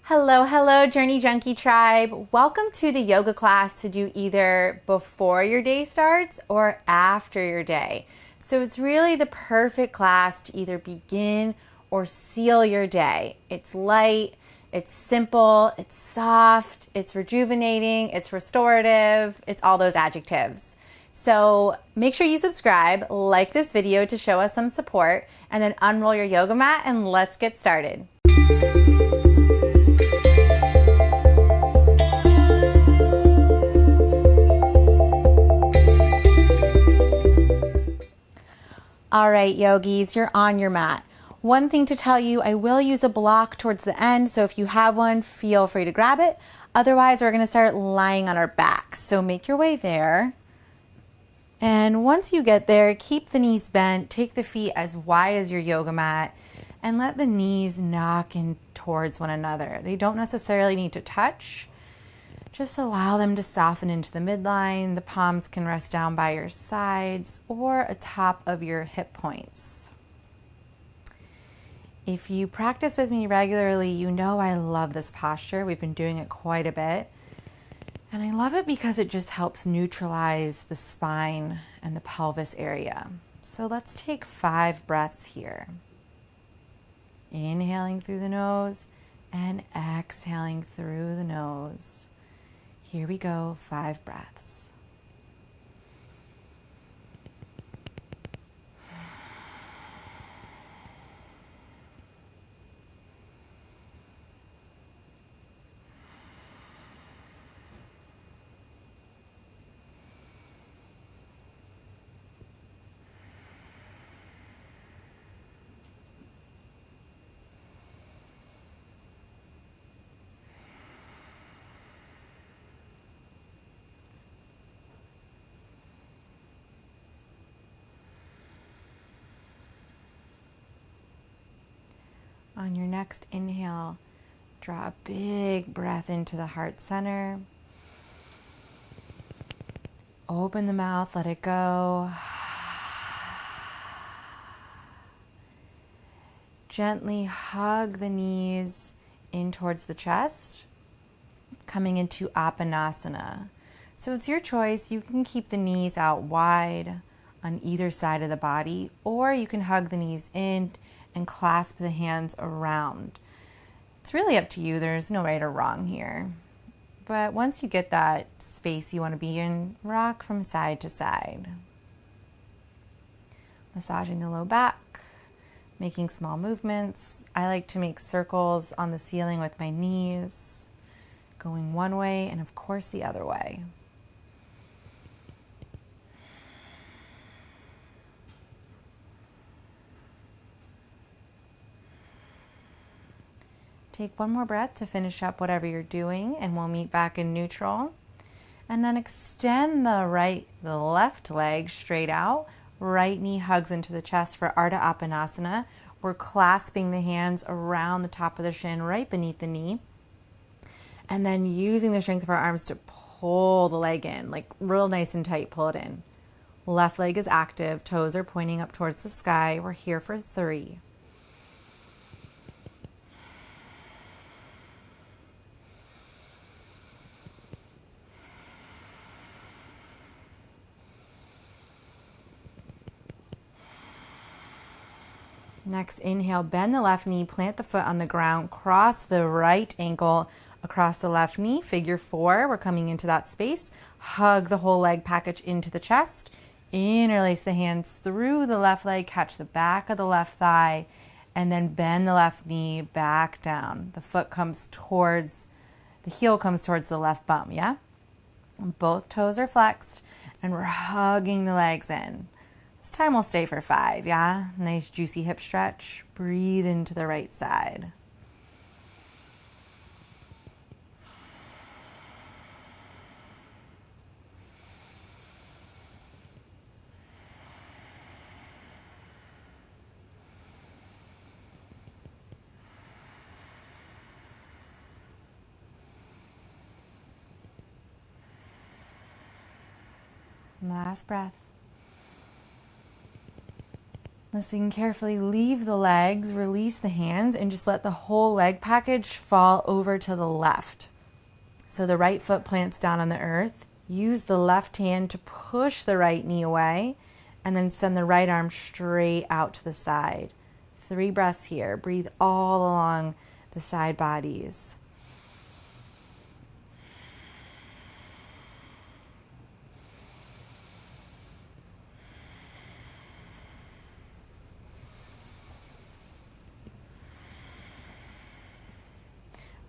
Hello, hello, Journey Junkie tribe. Welcome to the yoga class to do either before your day starts or after your day. So it's really the perfect class to either begin or seal your day. It's light, it's simple, it's soft, it's rejuvenating, it's restorative, it's all those adjectives. So make sure you subscribe, like this video to show us some support, and then unroll your yoga mat and let's get started. All right, yogis, you're on your mat. One thing to tell you, I will use a block towards the end, so if you have one, feel free to grab it. Otherwise, we're gonna start lying on our backs. So make your way there. And once you get there, keep the knees bent, take the feet as wide as your yoga mat, and let the knees knock in towards one another. They don't necessarily need to touch. Just allow them to soften into the midline. The palms can rest down by your sides or atop of your hip points. If you practice with me regularly, you know I love this posture. We've been doing it quite a bit. And I love it because it just helps neutralize the spine and the pelvis area. So let's take 5 breaths here. Inhaling through the nose and exhaling through the nose. Here we go, 5 breaths. On your next inhale, draw a big breath into the heart center. Open the mouth, let it go. Gently hug the knees in towards the chest, coming into Appanasana. So it's your choice. You can keep the knees out wide on either side of the body, or you can hug the knees in and clasp the hands around. It's really up to you. There's no right or wrong here. But once you get that space you want to be in, rock from side to side. Massaging the low back, making small movements. I like to make circles on the ceiling with my knees, going one way and of course the other way. Take one more breath to finish up whatever you're doing, and we'll meet back in neutral. And then extend the left leg straight out. Right knee hugs into the chest for Ardha Appanasana. We're clasping the hands around the top of the shin, right beneath the knee. And then using the strength of our arms to pull the leg in, like real nice and tight, pull it in. Left leg is active, toes are pointing up towards the sky. We're here for 3. Next, inhale, bend the left knee, plant the foot on the ground, cross the right ankle across the left knee, figure 4. We're coming into that space. Hug the whole leg package into the chest. Interlace the hands through the left leg, catch the back of the left thigh, and then bend the left knee back down. The heel comes towards the left bum, yeah? Both toes are flexed, and we're hugging the legs in. This time we'll stay for 5, yeah? Nice juicy hip stretch. Breathe into the right side. Last breath. So you can carefully leave the legs, release the hands, and just let the whole leg package fall over to the left. So the right foot plants down on the earth. Use the left hand to push the right knee away, and then send the right arm straight out to the side. 3 breaths here. Breathe all along the side bodies.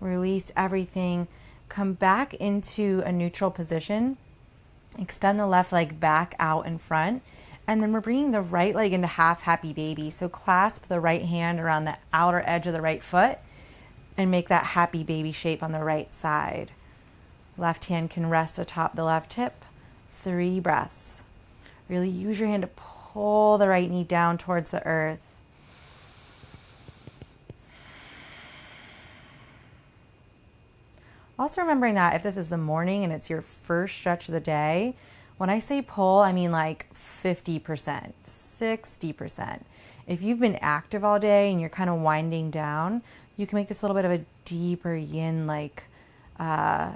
Release everything. Come back into a neutral position. Extend the left leg back out in front. And then we're bringing the right leg into half happy baby. So clasp the right hand around the outer edge of the right foot and make that happy baby shape on the right side. Left hand can rest atop the left hip. 3 breaths. Really use your hand to pull the right knee down towards the earth. Also remembering that if this is the morning and it's your first stretch of the day, when I say pull, I mean like 50%, 60%. If you've been active all day and you're kind of winding down, you can make this a little bit of a deeper yin-like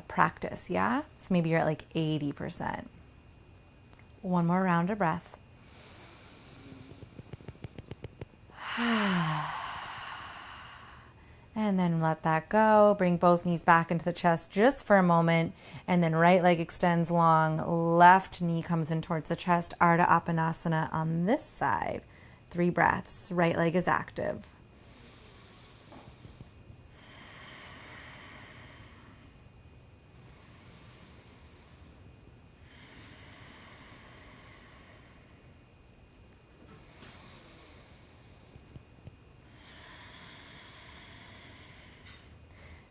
practice, yeah? So maybe you're at like 80%. One more round of breath. And then let that go. Bring both knees back into the chest just for a moment. And then right leg extends long. Left knee comes in towards the chest. Ardha Appanasana on this side. 3 breaths. Right leg is active.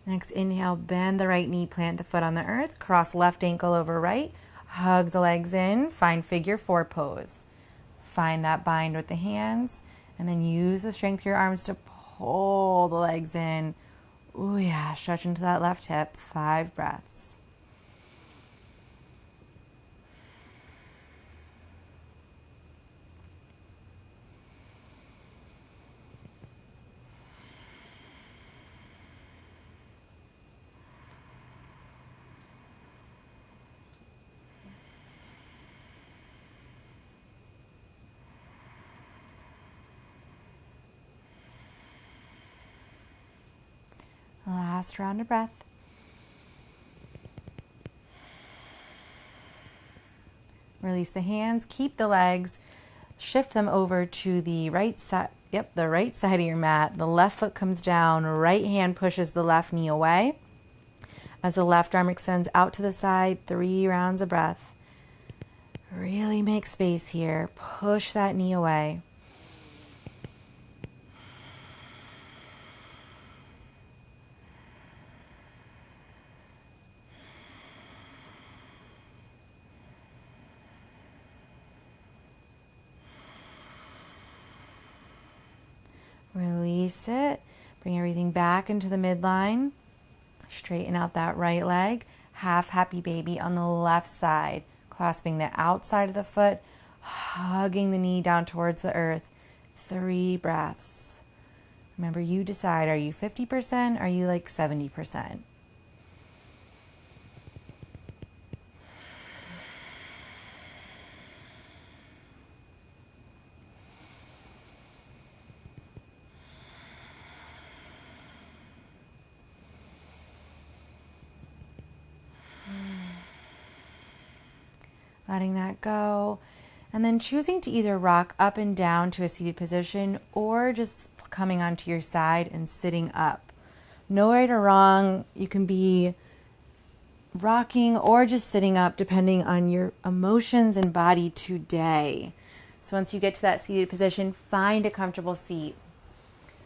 Next, inhale, bend the right knee, plant the foot on the earth, cross left ankle over right, hug the legs in, find figure 4 pose. Find that bind with the hands, and then use the strength of your arms to pull the legs in. Ooh, yeah, stretch into that left hip, 5 breaths. Last round of breath. Release the hands, keep the legs, shift them over to the right side. Yep, the right side of your mat. The left foot comes down, right hand pushes the left knee away. As the left arm extends out to the side, 3 rounds of breath. Really make space here. Push that knee away. Release it. Bring everything back into the midline. Straighten out that right leg. Half happy baby on the left side. Clasping the outside of the foot. Hugging the knee down towards the earth. 3 breaths. Remember, you decide, are you 50%? Are you like 70%? Letting that go, and then choosing to either rock up and down to a seated position or just coming onto your side and sitting up. No right or wrong. You can be rocking or just sitting up depending on your emotions and body today. So once you get to that seated position, find a comfortable seat.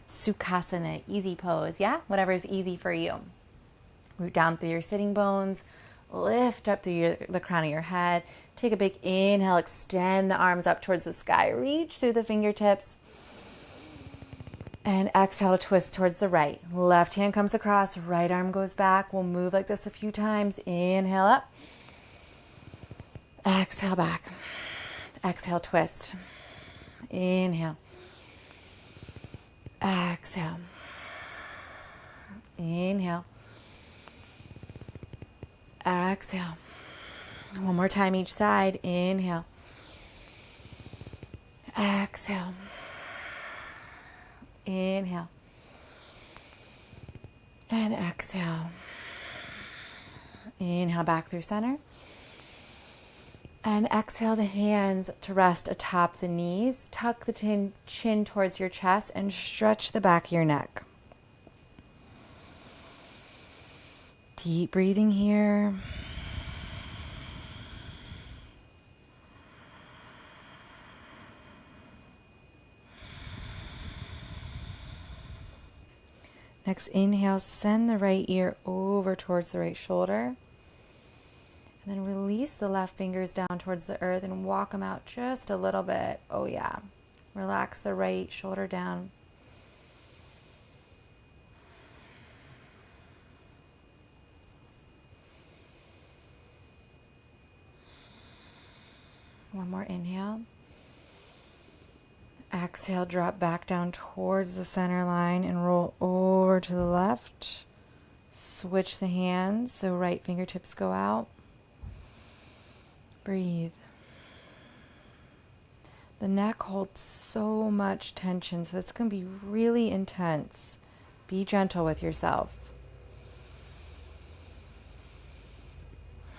Sukhasana, easy pose, yeah? Whatever is easy for you. Root down through your sitting bones. Lift up through the crown of your head. Take a big inhale, extend the arms up towards the sky. Reach through the fingertips. And exhale, twist towards the right. Left hand comes across, right arm goes back. We'll move like this a few times. Inhale up. Exhale back. Exhale, twist. Inhale. Exhale. Inhale. Exhale. One more time each side. Inhale. Exhale. Inhale. And exhale. Inhale back through center. And exhale the hands to rest atop the knees. Tuck the chin towards your chest and stretch the back of your neck. Deep breathing here. Next inhale, send the right ear over towards the right shoulder. And then release the left fingers down towards the earth and walk them out just a little bit. Oh yeah. Relax the right shoulder down. One more inhale. Exhale, drop back down towards the center line and roll over to the left. Switch the hands so right fingertips go out. Breathe. The neck holds so much tension, so it's going to be really intense. Be gentle with yourself.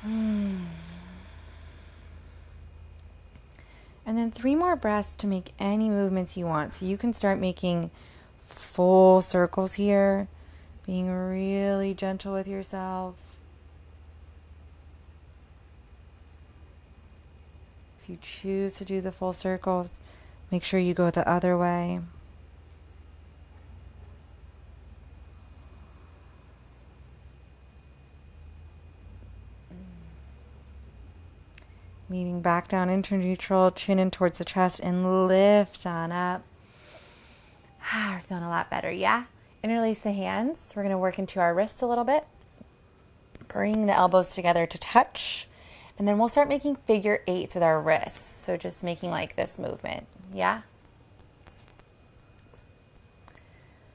And then 3 more breaths to make any movements you want. So you can start making full circles here, being really gentle with yourself. If you choose to do the full circles, make sure you go the other way. Meeting back down into neutral, chin in towards the chest, and lift on up. We're feeling a lot better, yeah? Interlace the hands. We're going to work into our wrists a little bit. Bring the elbows together to touch. And then we'll start making figure 8s with our wrists. So just making like this movement, yeah?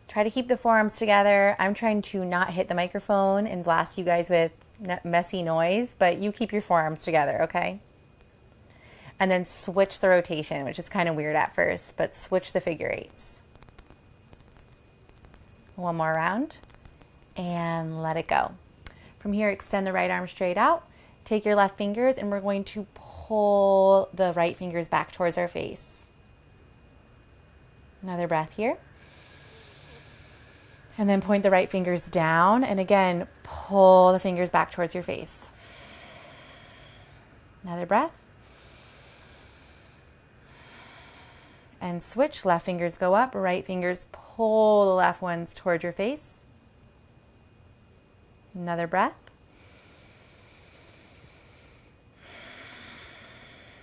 Try to keep the forearms together. I'm trying to not hit the microphone and blast you guys with messy noise, but you keep your forearms together, okay? And then switch the rotation, which is kind of weird at first, but switch the figure 8s. One more round and let it go. From here, extend the right arm straight out. Take your left fingers and we're going to pull the right fingers back towards our face. Another breath here. And then point the right fingers down and again, pull the fingers back towards your face. Another breath. And switch, left fingers go up, right fingers pull the left ones towards your face. Another breath.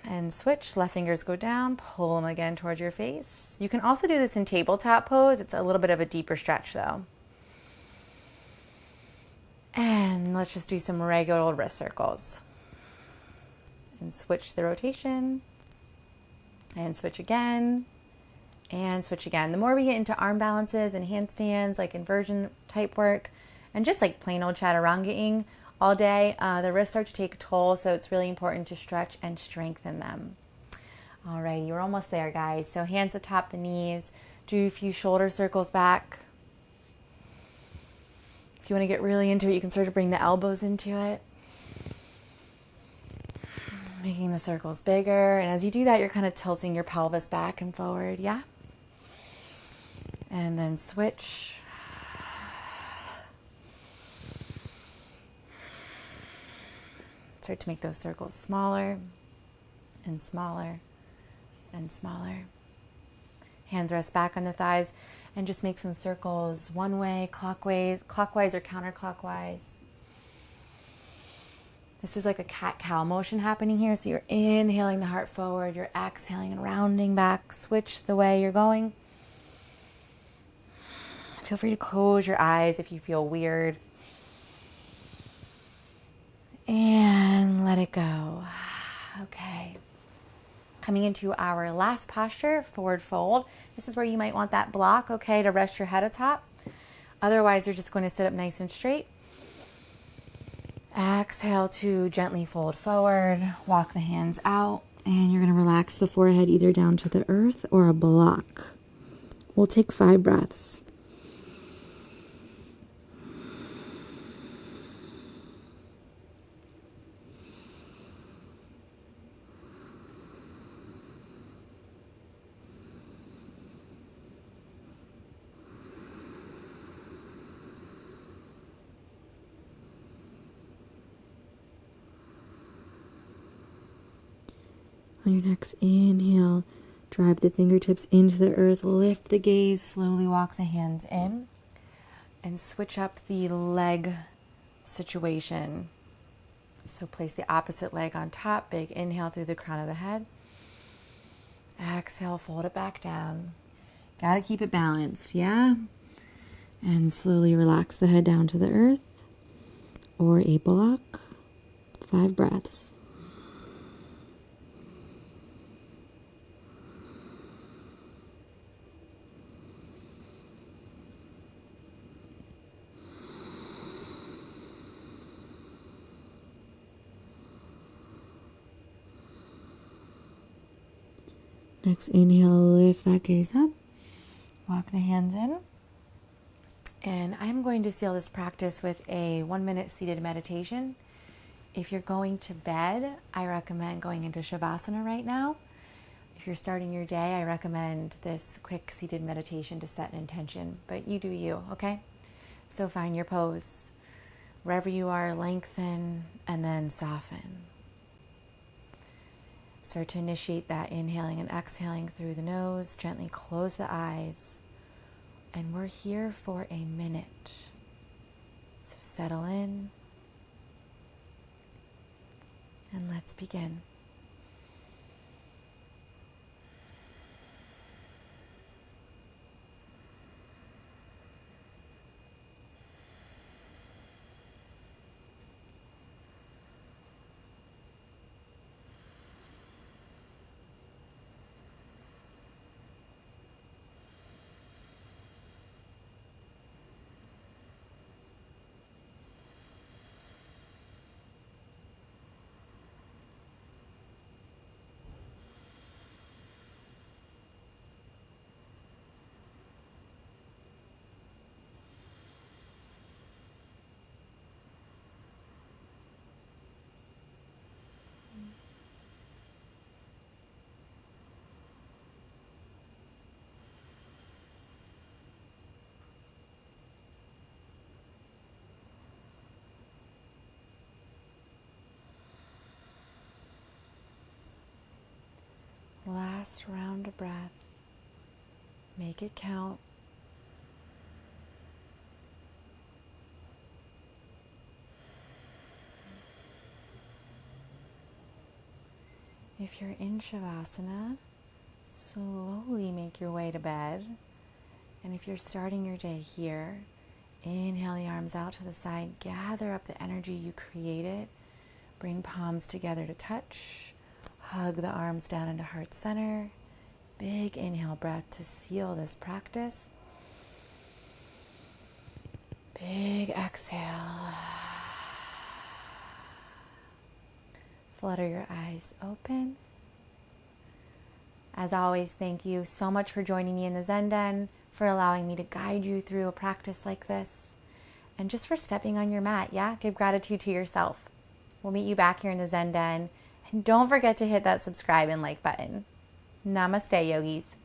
And switch, left fingers go down, pull them again towards your face. You can also do this in tabletop pose. It's a little bit of a deeper stretch though. And let's just do some regular old wrist circles. And switch the rotation. And switch again, and switch again. The more we get into arm balances and handstands, like inversion type work, and just like plain old 𝗪𝗏𝗯𝗏 all day, the wrists start to take a toll, so it's really important to stretch and strengthen them. All right, you're almost there, guys. So hands atop the knees, do a few shoulder circles back. If you want to get really into it, you can start to bring the elbows into it. Making the circles bigger. And as you do that, you're kind of tilting your pelvis back and forward, yeah? And then switch. Start to make those circles smaller and smaller and smaller. Hands rest back on the thighs and just make some circles one way, clockwise or counterclockwise. This is like a cat-cow motion happening here. So you're inhaling the heart forward, you're exhaling and rounding back. Switch the way you're going. Feel free to close your eyes if you feel weird. And let it go. Okay. Coming into our last posture, forward fold. This is where you might want that block, okay, to rest your head atop. Otherwise, you're just going to sit up nice and straight. Exhale to gently fold forward, walk the hands out, and you're going to relax the forehead either down to the earth or a block. We'll take 5 breaths. On your next inhale, drive the fingertips into the earth, lift the gaze, slowly walk the hands in, and switch up the leg situation. So place the opposite leg on top, big inhale through the crown of the head. Exhale, fold it back down. Gotta keep it balanced, yeah? And slowly relax the head down to the earth or a block. 5 breaths. Next inhale, lift that gaze up, walk the hands in, and I'm going to seal this practice with a 1-minute seated meditation. If you're going to bed, I recommend going into Shavasana right now. If you're starting your day, I recommend this quick seated meditation to set an intention, but you do you, okay? So find your pose. Wherever you are, lengthen and then soften. Start to initiate that inhaling and exhaling through the nose. Gently close the eyes. And we're here for a minute. So settle in. And let's begin. Last round of breath. Make it count. If you're in Shavasana, slowly make your way to bed. And if you're starting your day here, inhale the arms out to the side, gather up the energy you created, bring palms together to touch. Hug the arms down into heart center. Big inhale breath to seal this practice. Big exhale. Flutter your eyes open. As always, thank you so much for joining me in the Zen Den, for allowing me to guide you through a practice like this, and just for stepping on your mat, yeah? Give gratitude to yourself. We'll meet you back here in the Zen Den. And don't forget to hit that subscribe and like button. Namaste, yogis.